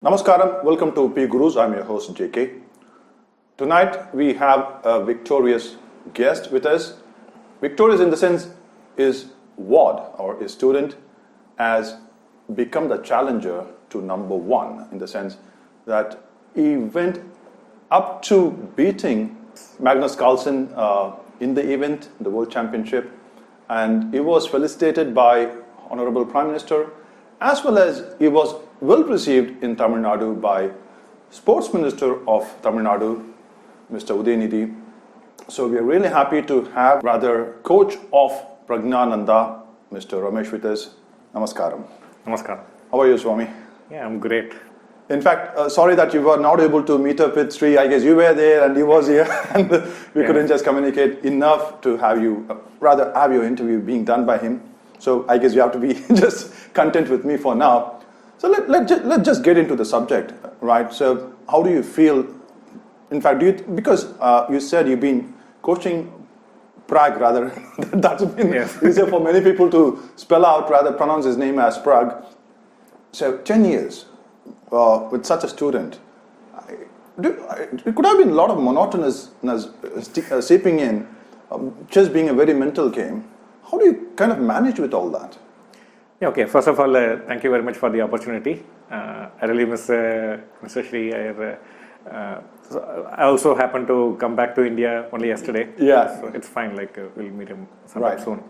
Namaskaram, welcome to PGurus. I'm your host JK. Tonight we have a victorious guest with us. Victorious in the sense is 𝗏 or his student has become the challenger to number one in the sense that he went up to beating Magnus Carlsen in the event, the World Championship, and he was felicitated by Honorable Prime Minister as well as he was well received in Tamil Nadu by Sports Minister of Tamil Nadu, Mr. 𝗤𝘂𝗍𝗍. So we are really happy to have rather coach of Praggnanandhaa, Mr. Ramesh with us. Namaskaram. Namaskaram. How are you, Swami? Yeah, I'm great. In fact, sorry that you were not able to meet up with Sree. I guess you were there and he was here and we couldn't just communicate enough to have you, rather have your interview being done by him. So I guess you have to be just content with me for now. So let's just get into the subject, right? So how do you feel? In fact, because you said you've been coaching Pragg, rather, that's been easier for many people to spell out, rather pronounce his name as Pragg. So 10 years with such a student, it could have been a lot of monotonousness seeping in, chess being a very mental game. How do you kind of manage with all that? Yeah, okay. First of all, thank you very much for the opportunity. I really miss Mr. Sree Iyer. I also happened to come back to India only yesterday. Yeah. So it's fine, we'll meet him sometime soon.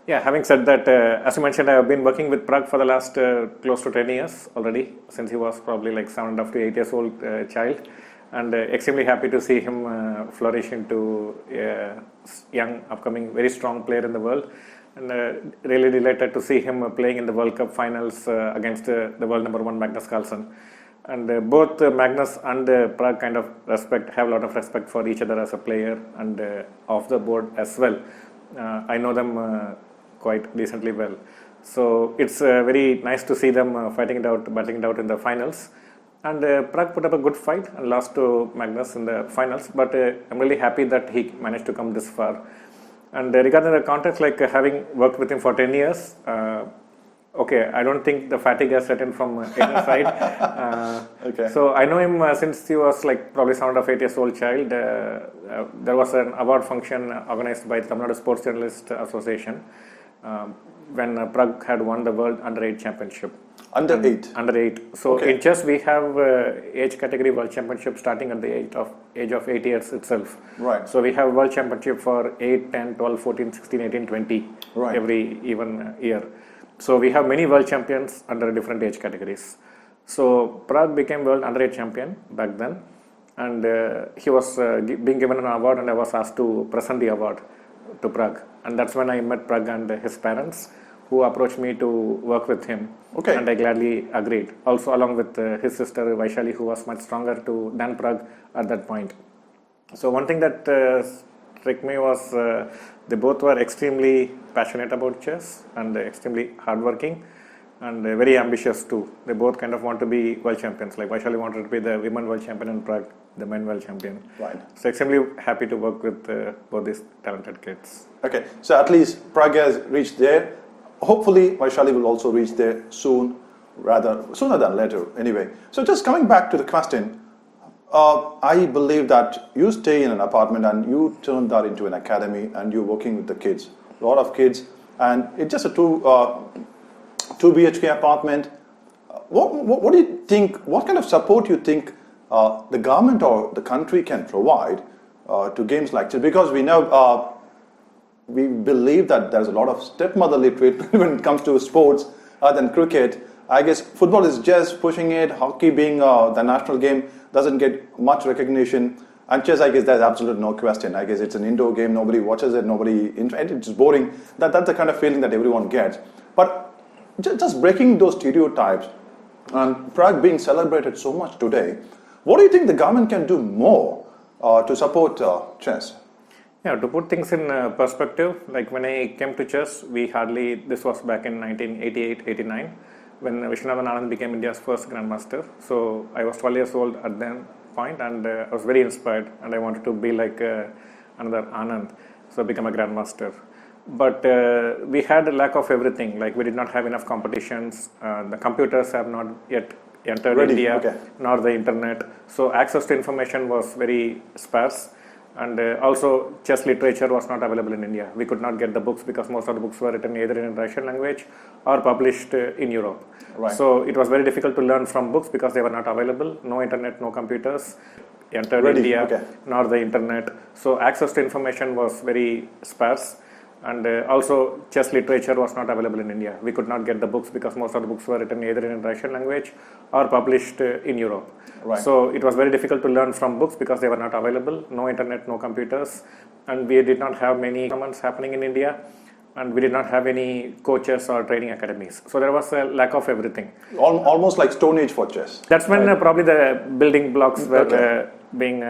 Yeah, having said that, as you mentioned, I have been working with Pragg for the last close to 10 years already, since he was probably like 7.5 to 8 years old child. And extremely happy to see him flourish into a young, upcoming, very strong player in the world. And really delighted to see him playing in the World Cup finals against the world number one Magnus Carlsen. And both Magnus and Pragg kind of have a lot of respect for each other as a player and off the board as well. I know them quite decently well. So it's very nice to see them battling it out in the finals. And Pragg put up a good fight and lost to Magnus in the finals, but I'm really happy that he managed to come this far. And regarding the context, having worked with him for 10 years, okay, I don't think the fatigue has set in from either side. Okay. So I know him since he was probably 7.5 8 years old child. There was an award function organized by the Tamil Nadu Sports Journalists Association when Pragg had won the World Under-8 Championship. Under-8? Under-8. So in chess we have age category World Championship starting at the age of 8 years itself. Right. So we have World Championship for 8, 10, 12, 14, 16, 18, 20 every even year. So we have many world champions under different age categories. So Pragg became World Under-8 champion back then, and he was being given an award, and I was asked to present the award to Pragg. And that's when I met Pragg and his parents, who approached me to work with him. Okay. And I gladly agreed. Also along with his sister 𝗣𝗚𝘍𝗆, who was much stronger than Pragg at that point. So one thing that struck me was they both were extremely passionate about chess and extremely hardworking and very ambitious too. They both kind of want to be world champions. Like 𝗣𝗚𝘍𝗆 wanted to be the women world champion and Pragg the men world champion. Right. So extremely happy to work with both these talented kids. Okay, so at least Pragg has reached there. Hopefully 𝗣𝗚𝘍𝗆 will also reach there soon, rather sooner than later anyway. So just coming back to the question, I believe that you stay in an apartment and you turn that into an academy and you're working with the kids, a lot of kids, and it's just a 2 BHK apartment. What do you think, what kind of support you think the government or the country can provide to games like this? Because we know we believe that there's a lot of stepmotherly treatment when it comes to sports other than cricket. I guess football is just pushing it, hockey being the national game doesn't get much recognition, and chess, I guess there's absolute no question. I guess it's an indoor game, nobody watches it, it's boring. That's the kind of feeling that everyone gets. But just breaking those stereotypes and Pragg being celebrated so much today, what do you think the government can do more to support chess? Yeah, to put things in perspective, like when I came to chess, this was back in 1988-89, when Viswanathan Anand became India's first grandmaster. So I was 12 years old at that point, and I was very inspired, and I wanted to be like another Anand, so become a grandmaster. But we had a lack of everything, like we did not have enough competitions, the computers have not yet entered India, nor the internet. So access to information was very sparse. And also chess literature was not available in India. We could not get the books because most of the books were written either in Russian language or published in Europe. Right. So it was very difficult to learn from books because they were not available. No internet, no computers entered India, nor the internet. So access to information was very sparse. And also chess literature was not available in India. We could not get the books because most of the books were written either in Russian language or published in Europe. Right. So it was very difficult to learn from books because they were not available. No internet, no computers. And we did not have many tournaments happening in India. And we did not have any coaches or training academies. So there was a lack of everything. Almost like Stone Age for chess. That's when probably the building blocks were being,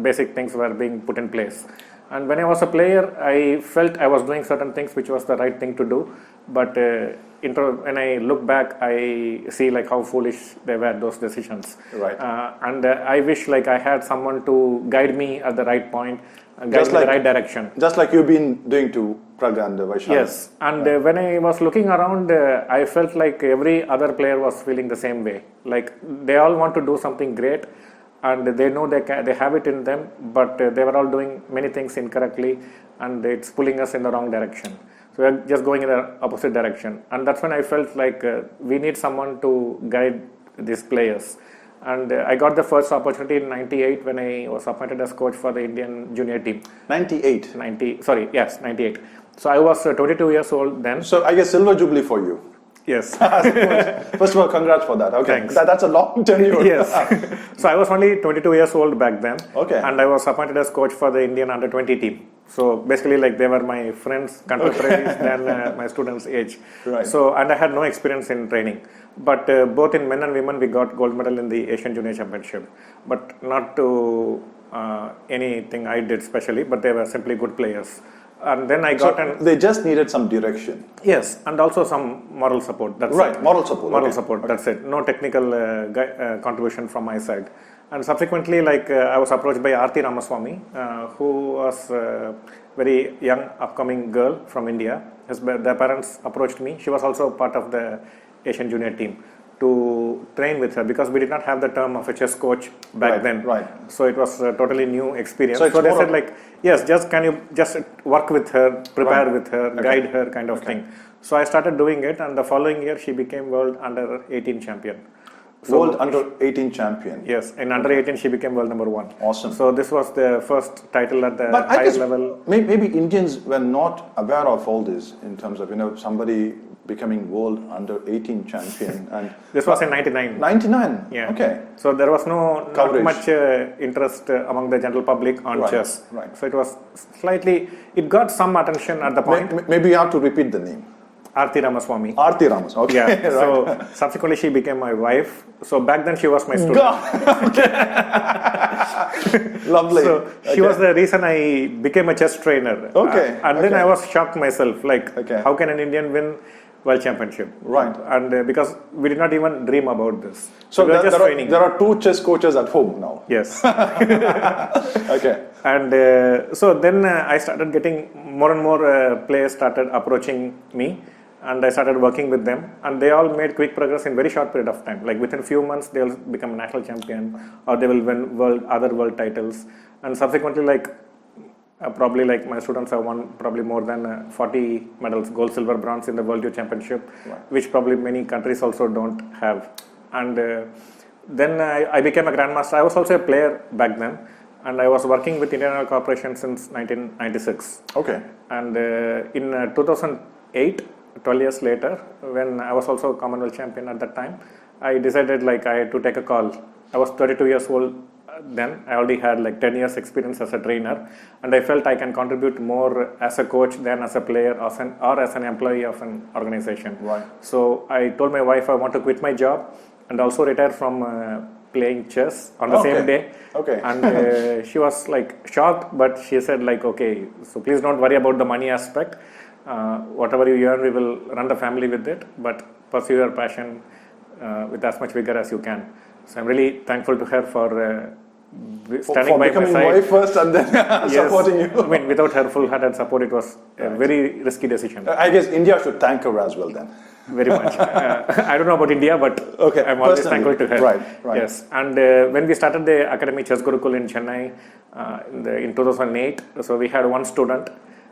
basic things were being put in place. And when I was a player, I felt I was doing certain things which was the right thing to do. But when I look back, I see like how foolish they were, those decisions. Right. And I wish like I had someone to guide me at the right point, guide me in the right direction. Just like you've been doing to Praggnanandhaa. Yes. And when I was looking around, I felt like every other player was feeling the same way. Like they all want to do something great. And they know they have it in them, but they were all doing many things incorrectly, and it's pulling us in the wrong direction. So we're just going in the opposite direction. And that's when I felt like we need someone to guide these players. And I got the first opportunity in 98 when I was appointed as coach for the Indian junior team. 98? 98. So I was 22 years old then. So I guess silver jubilee for you. Yes. First of all, congrats for that. Okay. Thanks. That's a long tenure. Yes. So I was only 22 years old back then. Okay. And I was appointed as coach for the Indian under-20 team. So basically, like they were my friends, contemporaries, than my students' age. Right. So, and I had no experience in training. But both in men and women, we got gold medal in the Asian Junior Championship. But not to anything I did specially, but they were simply good players. And then I got they just needed some direction. Yes, and also some moral support. That's right, it. Moral support. Moral support, that's it. No technical contribution from my side. And subsequently, like I was approached by 𝗤𝗖 Ramaswamy, who was a very young, upcoming girl from India. Their parents approached me. She was also part of the Asian junior team to train with her because we did not have the term of a chess coach back then. Right. So it was a totally new experience. So they said like, yes, can you just work with her, prepare with her, guide her kind of thing. So I started doing it, and the following year she became world under 18 champion. So world under 18 champion. Yes, in under 18 she became world number 1. Awesome. So this was the first title at the highest level. Maybe Indians were not aware of all this in terms of somebody becoming world under 18 champion. And this was in 99. 99. Yeah. Okay. So there was not much interest among the general public on chess. Right. So it was slightly. It got some attention at the point. Maybe you have to repeat the name. 𝗤𝗖 Ramaswamy. 𝗤𝗖 Ramaswamy. Okay. Yeah. So subsequently she became my wife. So back then she was my student. Lovely. So she was the reason I became a chess trainer. Okay. And then I was shocked myself. Like, how can an Indian win world championship? Right. And because we did not even dream about this. So we were just training. There are 2 chess coaches at home now. Yes. Okay. And so then I started getting more and more players started approaching me. And I started working with them, and they all made quick progress in very short period of time. Like within few months, they'll become a national champion, or they will win other world titles. And subsequently, like probably like my students have won probably more than 40 medals, gold, silver, bronze in the World Youth Championship, which probably many countries also don't have. And then I became a grandmaster. I was also a player back then, and I was working with Indian Oil Corporation since 1996. Okay. And in 2008. 12 years later, when I was also Commonwealth champion at that time, I decided like I had to take a call. I was 32 years old then. I already had like 10 years experience as a trainer, and I felt I can contribute more as a coach than as a player or as an employee of an organization. Right. So I told my wife I want to quit my job and also retire from playing chess on the same day. Okay. And she was like shocked, but she said like, okay, so please don't worry about the money aspect. Whatever you earn, we will run the family with it, but pursue your passion with as much vigor as you can. So I'm really thankful to her for standing by my side. For becoming wife first and then supporting you. I mean, without her full-hearted support, it was a very risky decision. I guess India should thank her as well then. Very much. I don't know about India, but I'm always thankful to her. Right. Yes. And when we started the Academy Chess Gurukul in Chennai in 2008, so we had one student,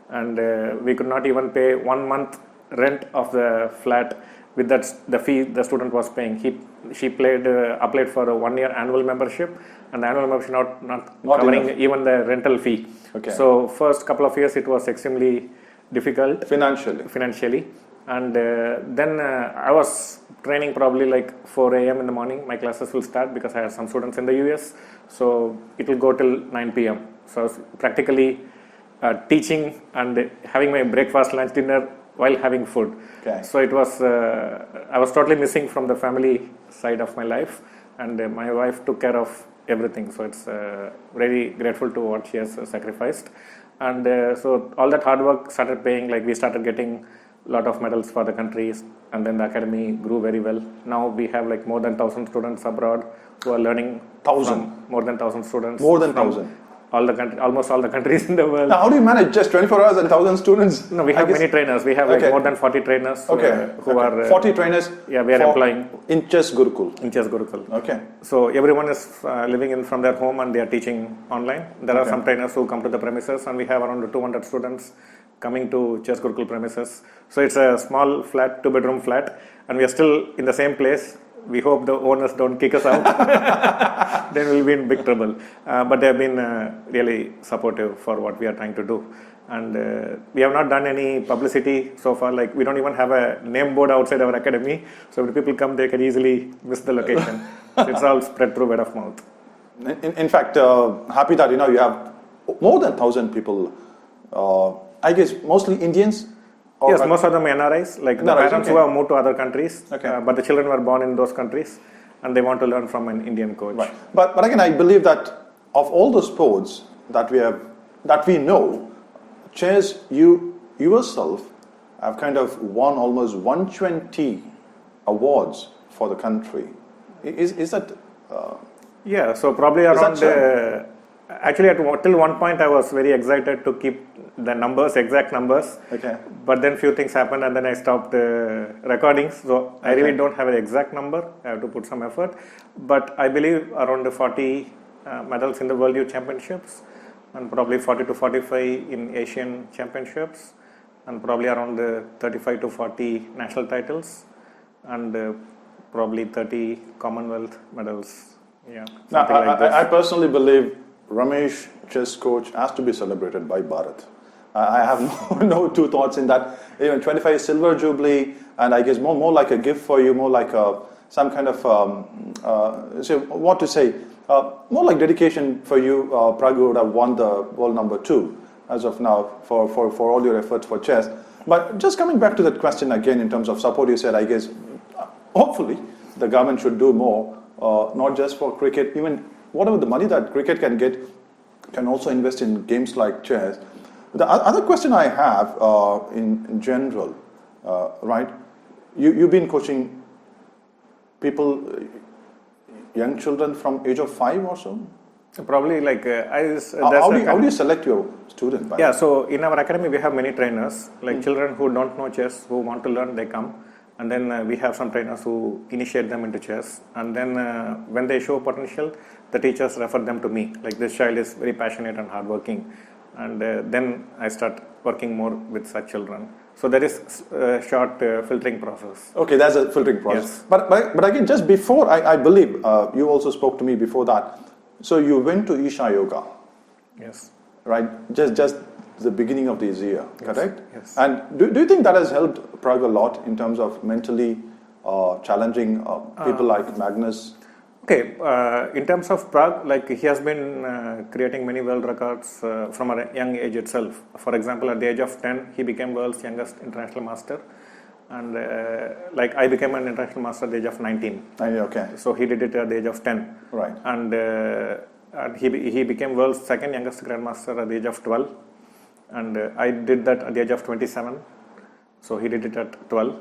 and we could not even pay 1 month rent of the flat with that the fee the student was paying. She applied for a 1 year annual membership, and the annual membership not covering enough. Even the rental fee. Okay. So first couple of years it was extremely difficult financially. And then I was training probably like 4 a.m. in the morning. My classes will start because I have some students in the US. So it will go till 9 p.m. So I was practically teaching and having my breakfast, lunch, dinner while having food. Okay. So it was, I was totally missing from the family side of my life. And my wife took care of everything. So it's very grateful to what she has sacrificed. And so all that hard work started paying. Like we started getting lot of medals for the countries, and then the academy grew very well. Now we have like more than 1,000 students abroad who are learning. More than 1,000 students. More than 1,000. Almost all the countries in the world. Now, how do you manage just 24 hours and 1,000 students? No, we have many trainers. We have like more than 40 trainers who are 40 trainers. Yeah, we are employing in Chess Gurukul. In Chess Gurukul. Okay. So everyone is living from their home and they are teaching online. There are some trainers who come to the premises, and we have around 200 students coming to Chess Gurukul premises. So it's a small flat, 2-bedroom flat, and we are still in the same place. We hope the owners don't kick us out. Then we'll be in big trouble. But they have been really supportive for what we are trying to do. And we have not done any publicity so far. Like we don't even have a name board outside our academy. So when people come, they can easily miss the location. It's all spread through word of mouth. In fact, happy that you have more than 1,000 people. I guess mostly Indians. Yes, most of them NRIs, like the parents who have moved to other countries, but the children were born in those countries, and they want to learn from an Indian coach. Right. But again, I believe that of all the sports that we know, chess, you yourself have kind of won almost 120 awards for the country. Is that? Yeah. So probably around. Actually, till one point, I was very excited to keep the exact numbers. Okay. But then few things happened, and then I stopped recordings. So I really don't have an exact number. I have to put some effort. But I believe around 40 medals in the World Youth Championships, and probably 40 to 45 in Asian Championships, and probably around 35 to 40 national titles, and probably 30 Commonwealth medals. Yeah. Now, I personally believe Ramesh, chess coach, has to be celebrated by Bharat. I have no two thoughts in that. Even 25 silver jubilee, and I guess more like a gift for you, more like some kind of more like dedication for you. Praggu would have won the world number 2 as of now for all your efforts for chess. But just coming back to that question again in terms of support, you said I guess hopefully the government should do more, not just for cricket, even whatever the money that cricket can get, can also invest in games like chess. The other question I have in general, right? You've been coaching people, young children from age of 5 or so? Probably like how do you select your student? So in our academy we have many trainers, like children who don't know chess, who want to learn, they come. And then we have some trainers who initiate them into chess. And then when they show potential, the teachers refer them to me. Like this child is very passionate and hardworking. And then I start working more with such children. So there is a short filtering process. Okay, that's a filtering process. Yes. But again, just before, I believe you also spoke to me before that. So you went to Isha Yoga. Yes. Right? Just the beginning of this year, correct? Yes. And do you think that has helped Pragg a lot in terms of mentally challenging people like Magnus? Okay, in terms of Pragg, like he has been creating many world records from a young age itself. For example, at the age of 10, he became world's youngest international master. And like I became an international master at the age of 19. Okay. So he did it at the age of 10. Right. And he became world's second youngest grandmaster at the age of 12. And I did that at the age of 27. So he did it at 12.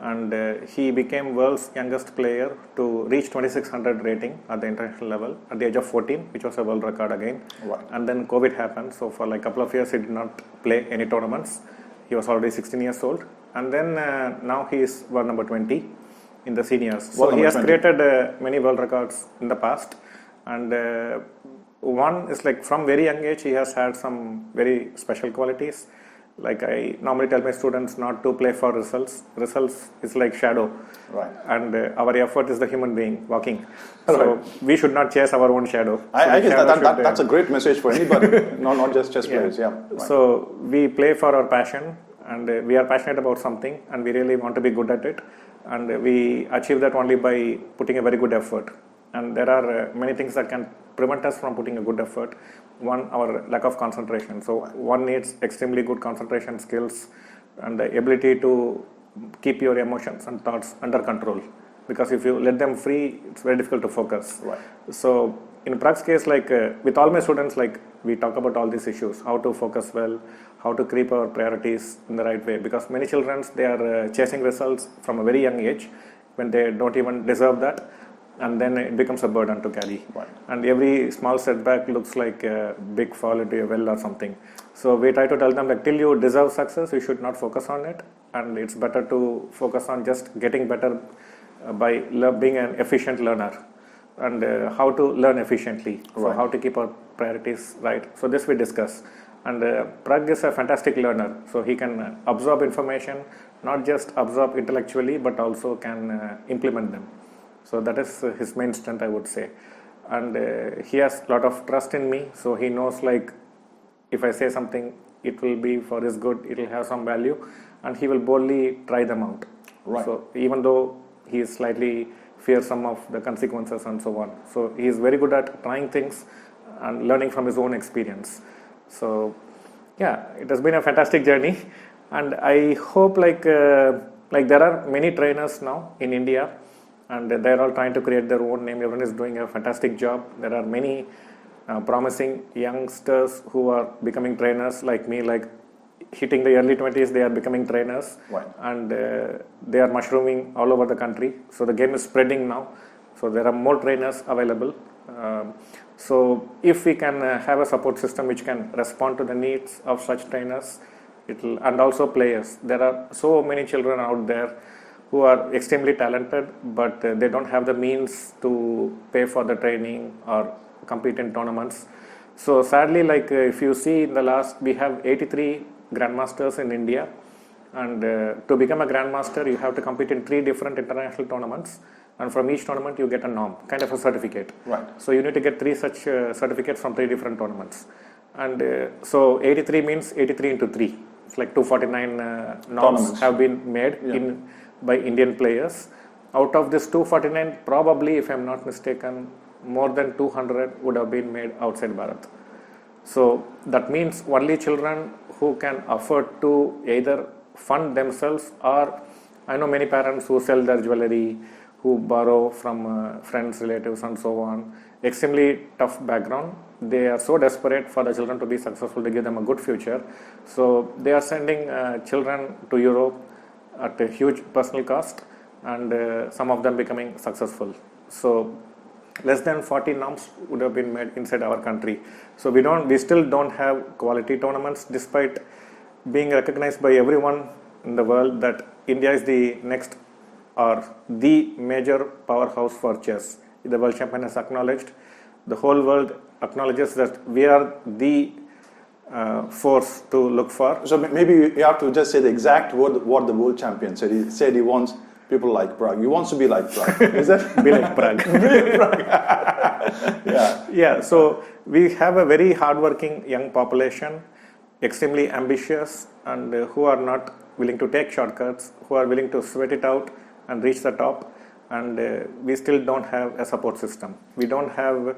And he became world's youngest player to reach 2600 rating at the international level at the age of 14, which was a world record again. Right. And then COVID happened. So for like a couple of years, he did not play any tournaments. He was already 16 years old. and then now he is world number 20 in the seniors. So World he has number 20. created many world records in the past, and one is like from very young age he has had some very special qualities. Like I normally tell my students not to play for results. Results is like shadow, Right. and our effort is the human being walking. So we should not chase our own shadow. I So guess shadow should, that's a great message for anybody, not just chess players. Yeah. Right. So we play for our passion, and we are passionate about something, and we really want to be good at it, and we achieve that only by putting a very good effort. And there are many things that can prevent us from putting a good effort. One, our lack of concentration. So one needs extremely good concentration skills and the ability to keep your emotions and thoughts under control. Because if you let them free, it's very difficult to focus. Right. So in Prag's case, like with all my students, like we talk about all these issues, how to focus well, how to keep our priorities in the right way. Because many children, they are chasing results from a very young age when they don't even deserve that. And then it becomes a burden to carry. Right. And every small setback looks like a big fall into a well or something. So we try to tell them that till you deserve success, you should not focus on it. And it's better to focus on just getting better by being an efficient learner. And how to learn efficiently. So Right. how to keep our priorities right. So this we discuss. And Prag is a fantastic learner. So he can absorb information, not just absorb intellectually, but also can implement them. So that is his main strength, I would say. And he has a lot of trust in me. So he knows like if I say something, it will be for his good, it will have some value. And he will boldly try them out. Right. So even though he is slightly fears some of the consequences and so on. So he is very good at trying things and learning from his own experience. So yeah, it has been a fantastic journey. And I hope like there are many trainers now in India, and they're all trying to create their own name. Everyone is doing a fantastic job. There are many promising youngsters who are becoming trainers like me, like hitting the early 20s, they are becoming trainers. Right. And they are mushrooming all over the country. So the game is spreading now. So there are more trainers available. So if we can have a support system which can respond to the needs of such trainers, and also players. There are so many children out there who are extremely talented, but they don't have the means to pay for the training or compete in tournaments. So sadly, like if you see in the last, we have 83 grandmasters in India, and to become a grandmaster, you have to compete in 3 different international tournaments, and from each tournament you get a norm, kind of a certificate. Right. So you need to get 3 such certificates from 3 different tournaments. And so 83 means 83 into 3. It's like 249 norms Tournaments. have been made by Indian players. Out of this 249, probably, if I'm not mistaken, more than 200 would have been made outside Bharat. So that means only children who can afford to either fund themselves, or I know many parents who sell their jewelry, who borrow from friends, relatives and so on. Extremely tough background. They are so desperate for the children to be successful, to give them a good future. So they are sending children to Europe at a huge personal cost, and some of them becoming successful. So less than 40 norms would have been made inside our country. So we still don't have quality tournaments, despite being recognized by everyone in the world that India is the next or the major powerhouse for chess. The world champion has acknowledged. The whole world acknowledges that we are the force to look for. So maybe you have to just say the exact word what the world champion said. He said he wants people like Prag. He wants to be like Prag. Is that? Be like Prag. Yeah. Yeah, so we have a very hardworking young population, extremely ambitious, and who are not willing to take shortcuts, who are willing to sweat it out and reach the top. And we still don't have a support system. We don't have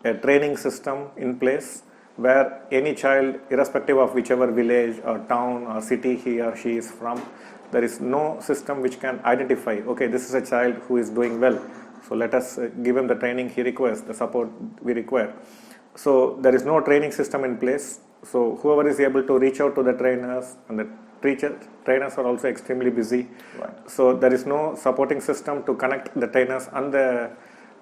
a training system in place where any child, irrespective of whichever village or town or city he or she is from, there is no system which can identify, okay, this is a child who is doing well, so let us give him the training he requires, the support we require. So there is no training system in place. So whoever is able to reach out to the trainers, and the trainers are also extremely busy. Right. So there is no supporting system to connect the trainers and the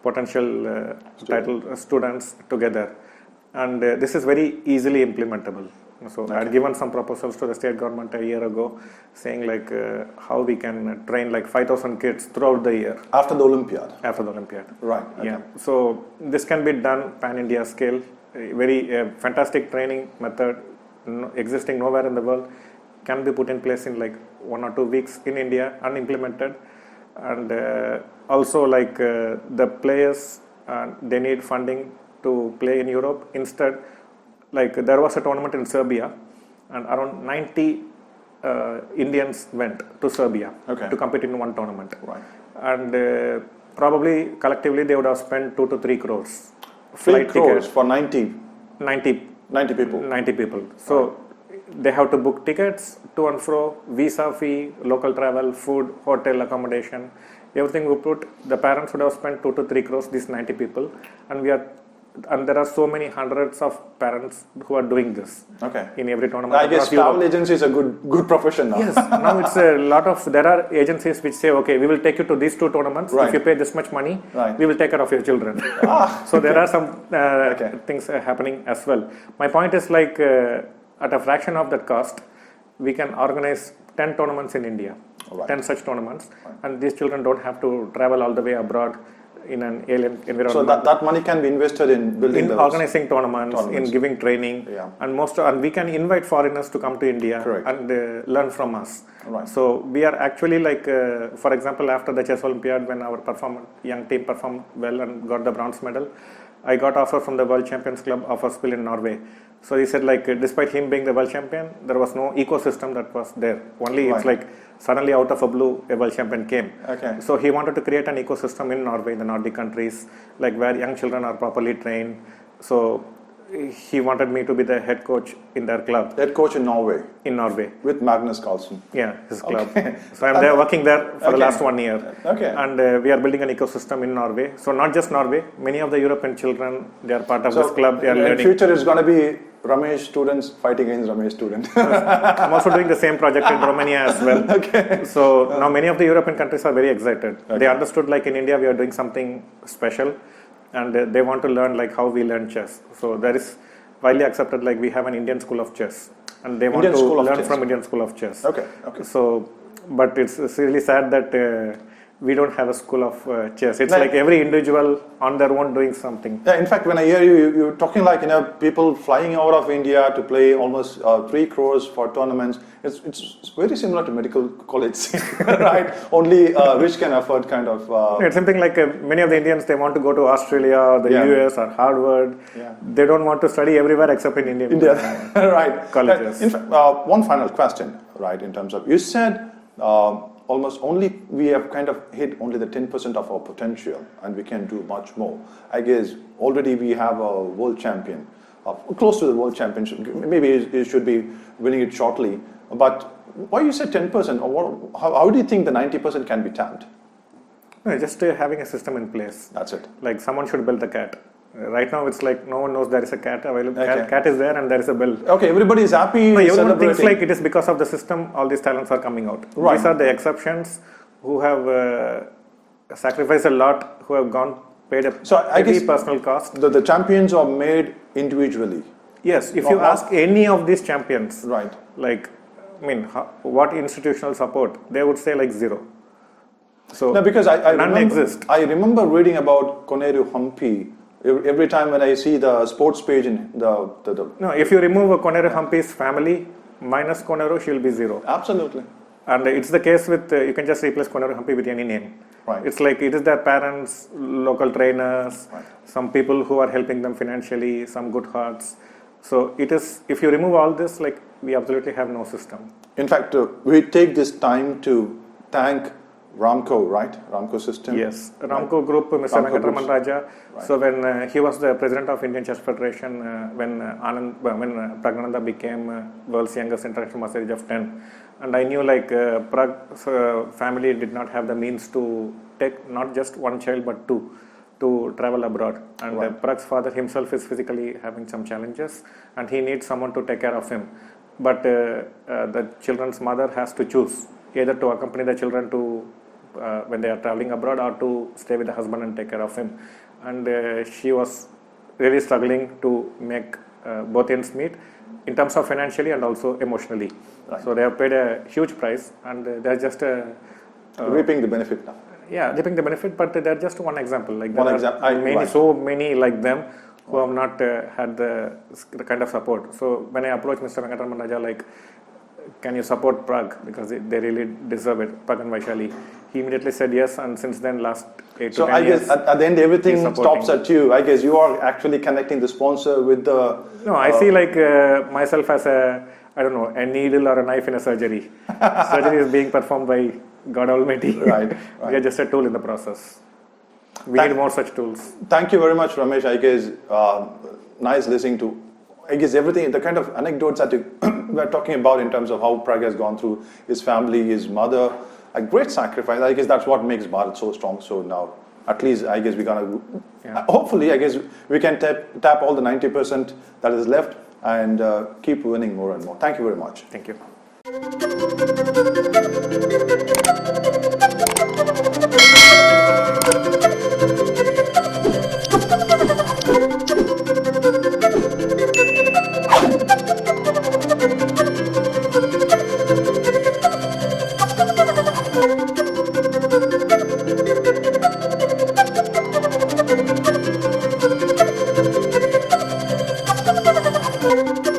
potential title students together. And this is very easily implementable. So I had given some proposals to the state government a year ago, saying like how we can train like 5,000 kids throughout the year. After the Olympiad? After the Olympiad. Right. Okay. Yeah. So this can be done pan-India scale. A very fantastic training method existing nowhere in the world can be put in place in like 1 or 2 weeks in India and implemented. And also like the players, they need funding to play in Europe. Instead, like there was a tournament in Serbia and around 90 Indians went to Serbia to compete in one tournament. Right. And probably collectively they would have spent 2 to 3 crores. 3 crores for 90 people. 90 people. So they have to book tickets to and fro, visa fee, local travel, food, hotel accommodation, everything we put. The parents would have spent 2 to 3 crores, these 90 people, and there are so many hundreds of parents who are doing this in every tournament. I guess travel agency is a good profession now. Yes, now it's a lot of, there are agencies which say, okay, we will take you to these 2 tournaments. If you pay this much money, we will take care of your children. So there are some things happening as well. My point is like, at a fraction of that cost, we can organize 10 tournaments in India, 10 such tournaments, and these children don't have to travel all the way abroad in an alien environment. So that money can be invested in building organizing tournaments, in giving training, and we can invite foreigners to come to India and learn from us. So we are actually like, for example, after the Chess Olympiad, when our young team performed well and got the bronze medal, I got offer from the World Champions Club of Aspil in Norway. So he said like, despite him being the world champion, there was no ecosystem that was there. Only it's like suddenly out of a blue, a world champion came. So he wanted to create an ecosystem in Norway, in the Nordic countries, like where young children are properly trained. So he wanted me to be the head coach in their club. Head coach in Norway? In Norway. With Magnus Carlsen? Yeah, his club. So I'm there working there for the last 1 year. And we are building an ecosystem in Norway. So not just Norway, many of the European children, they are part of this club. They are learning. In future it's going to be Ramesh students fighting against Ramesh students. I'm also doing the same project in Romania as well. So now many of the European countries are very excited. They understood like in India we are doing something special, and they want to learn like how we learn chess. So there is widely accepted like we have an Indian school of chess, and they want to learn from Indian school of chess. So, but it's really sad that we don't have a school of chess. It's like every individual on their own doing something. Yeah, in fact, when I hear you're talking like, people flying out of India to play almost 3 crores for tournaments. It's very similar to medical college, right? Only rich can afford kind of. It's something like many of the Indians, they want to go to Australia, the US or Harvard. They don't want to study everywhere except in India. Right. Colleges. In fact, one final question, right? In terms of, you said almost only we have kind of hit only the 10% of our potential, and we can do much more. I guess already we have a world champion, close to the world championship. Maybe he should be winning it shortly. But why you said 10%? Or how do you think the 90% can be tapped? No, just having a system in place. That's it. Like someone should build the cat. Right now, it's like no one knows there is a cat available. Cat is there and there is a bill. Everybody is happy. No, everyone thinks like it is because of the system all these talents are coming out. These are the exceptions who have sacrificed a lot, who have paid a heavy personal cost. The champions are made individually. Yes, if you ask any of these champions, like, what institutional support, they would say like 0. So no, because none exist. I remember reading about Koneru Hampi. Every time when I see the sports page in the No, if you remove Koneru Hampi's family minus Koneru, she will be 0. Absolutely. And it's the case with, you can just replace Koneru Hampi with any name. It's like it is their parents, local trainers, some people who are helping them financially, some good hearts. So it is, if you remove all this, like we absolutely have no system. In fact, we take this time to thank Ramco, right? Ramco system? Yes, Ramco Group, Mr. Venkatraman Raja. So when he was the president of Indian Chess Federation, when Praggnanandhaa became world's youngest international master age of 10. And I knew like Prag's family did not have the means to take not just one child but 2 to travel abroad. And Prag's father himself is physically having some challenges and he needs someone to take care of him. But the children's mother has to choose either to accompany the children to when they are traveling abroad or to stay with the husband and take care of him. And she was really struggling to make both ends meet in terms of financially and also emotionally. Right. So they have paid a huge price, and they're just reaping the benefit now. yeah, reaping the benefit. But they're just one example. Like One there example. are many, so many like them who have not had the kind of support. So when I approached Mr. Praggnanandhaa, like, can you support Pragg, because they really deserve it, Pragg and 𝗣𝗚𝘀𝗍. He immediately said yes, and since then, last 8 to 10 years. So I guess at the end, everything he's stops at you. I guess you are actually connecting the sponsor with the. No, I see like myself as a needle or a knife in a surgery. Surgery is being performed by God Almighty. Right. We are just a tool in the process. We need more such tools. Thank you very much, Ramesh. I guess nice listening to, I guess, everything, the kind of anecdotes that you were talking about in terms of how Pragg has gone through his family, his mother, a great sacrifice. I guess that's what makes Bharat so strong. So now, at least, I guess we're gonna, hopefully, I guess we can tap all the 90% that is left and keep winning more and more. Thank you very much. Thank you. Thank you.